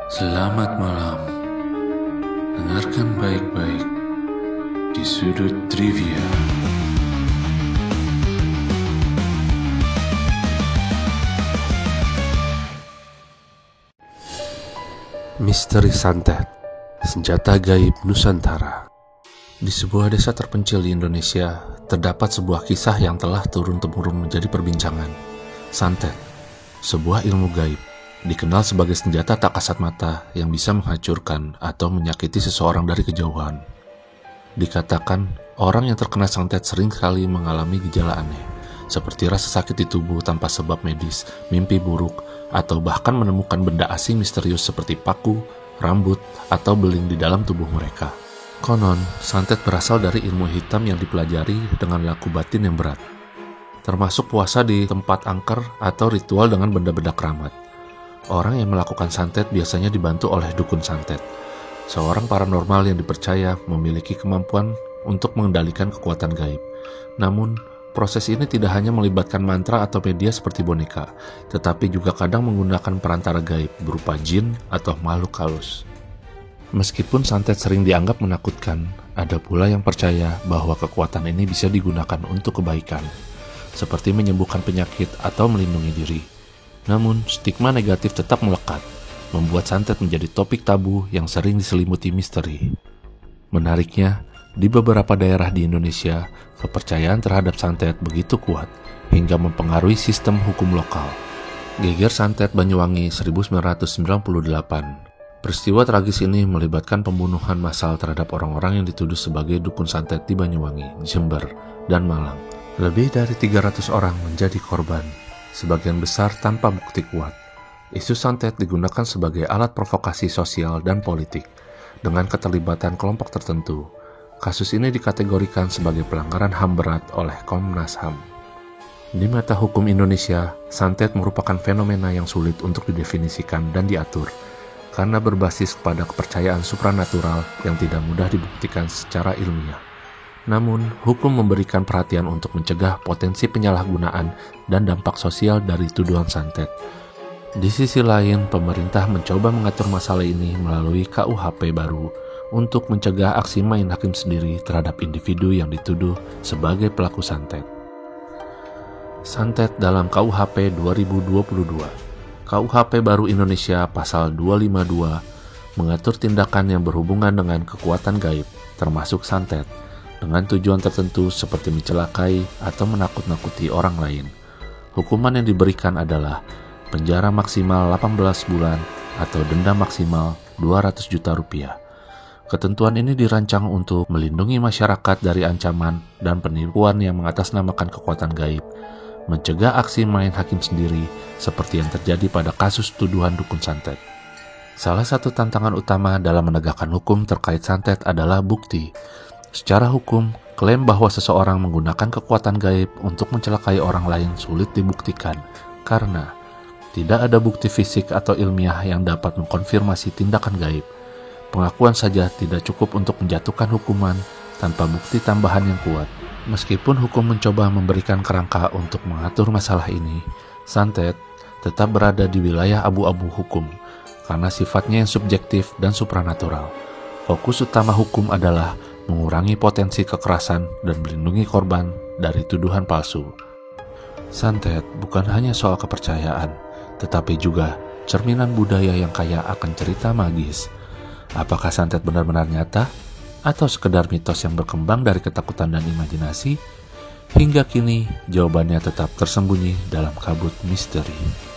Selamat malam. Dengarkan baik-baik di sudut trivia. Misteri Santet, senjata gaib Nusantara. Di sebuah desa terpencil di Indonesia, terdapat sebuah kisah yang telah turun-temurun menjadi perbincangan. Santet, sebuah ilmu gaib, dikenal sebagai senjata tak kasat mata yang bisa menghancurkan atau menyakiti seseorang dari kejauhan. Dikatakan, orang yang terkena santet sering kali mengalami gejala aneh, seperti rasa sakit di tubuh tanpa sebab medis, mimpi buruk, atau bahkan menemukan benda asing misterius seperti paku, rambut, atau beling di dalam tubuh mereka. Konon, santet berasal dari ilmu hitam yang dipelajari dengan laku batin yang berat, termasuk puasa di tempat angker atau ritual dengan benda-benda keramat. Orang yang melakukan santet biasanya dibantu oleh dukun santet, seorang paranormal yang dipercaya memiliki kemampuan untuk mengendalikan kekuatan gaib. Namun, proses ini tidak hanya melibatkan mantra atau media seperti boneka, tetapi juga kadang menggunakan perantara gaib berupa jin atau makhluk halus. Meskipun santet sering dianggap menakutkan, ada pula yang percaya bahwa kekuatan ini bisa digunakan untuk kebaikan, seperti menyembuhkan penyakit atau melindungi diri. Namun, stigma negatif tetap melekat, membuat santet menjadi topik tabu yang sering diselimuti misteri. Menariknya, di beberapa daerah di Indonesia, kepercayaan terhadap santet begitu kuat hingga mempengaruhi sistem hukum lokal. Geger Santet Banyuwangi 1998. Peristiwa tragis ini melibatkan pembunuhan massal terhadap orang-orang yang dituduh sebagai dukun santet di Banyuwangi, Jember, dan Malang. Lebih dari 300 orang menjadi korban, sebagian besar tanpa bukti kuat. Isu santet digunakan sebagai alat provokasi sosial dan politik dengan keterlibatan kelompok tertentu. Kasus ini dikategorikan sebagai pelanggaran HAM berat oleh Komnas HAM. Di mata hukum Indonesia, santet merupakan fenomena yang sulit untuk didefinisikan dan diatur karena berbasis kepada kepercayaan supranatural yang tidak mudah dibuktikan secara ilmiah. Namun, hukum memberikan perhatian untuk mencegah potensi penyalahgunaan dan dampak sosial dari tuduhan santet. Di sisi lain, pemerintah mencoba mengatur masalah ini melalui KUHP baru untuk mencegah aksi main hakim sendiri terhadap individu yang dituduh sebagai pelaku santet. Santet dalam KUHP 2022. KUHP baru Indonesia pasal 252 mengatur tindakan yang berhubungan dengan kekuatan gaib, termasuk santet, dengan tujuan tertentu seperti mencelakai atau menakut-nakuti orang lain. Hukuman yang diberikan adalah penjara maksimal 18 bulan atau denda maksimal 200 juta rupiah. Ketentuan ini dirancang untuk melindungi masyarakat dari ancaman dan penipuan yang mengatasnamakan kekuatan gaib, mencegah aksi main hakim sendiri seperti yang terjadi pada kasus tuduhan dukun santet. Salah satu tantangan utama dalam menegakkan hukum terkait santet adalah bukti. Secara hukum, klaim bahwa seseorang menggunakan kekuatan gaib untuk mencelakai orang lain sulit dibuktikan karena tidak ada bukti fisik atau ilmiah yang dapat mengkonfirmasi tindakan gaib. Pengakuan saja tidak cukup untuk menjatuhkan hukuman tanpa bukti tambahan yang kuat. Meskipun hukum mencoba memberikan kerangka untuk mengatur masalah ini, santet tetap berada di wilayah abu-abu hukum karena sifatnya yang subjektif dan supranatural. Fokus utama hukum adalah mengurangi potensi kekerasan dan melindungi korban dari tuduhan palsu. Santet bukan hanya soal kepercayaan, tetapi juga cerminan budaya yang kaya akan cerita magis. Apakah santet benar-benar nyata, atau sekedar mitos yang berkembang dari ketakutan dan imajinasi? Hingga kini, jawabannya tetap tersembunyi dalam kabut misteri.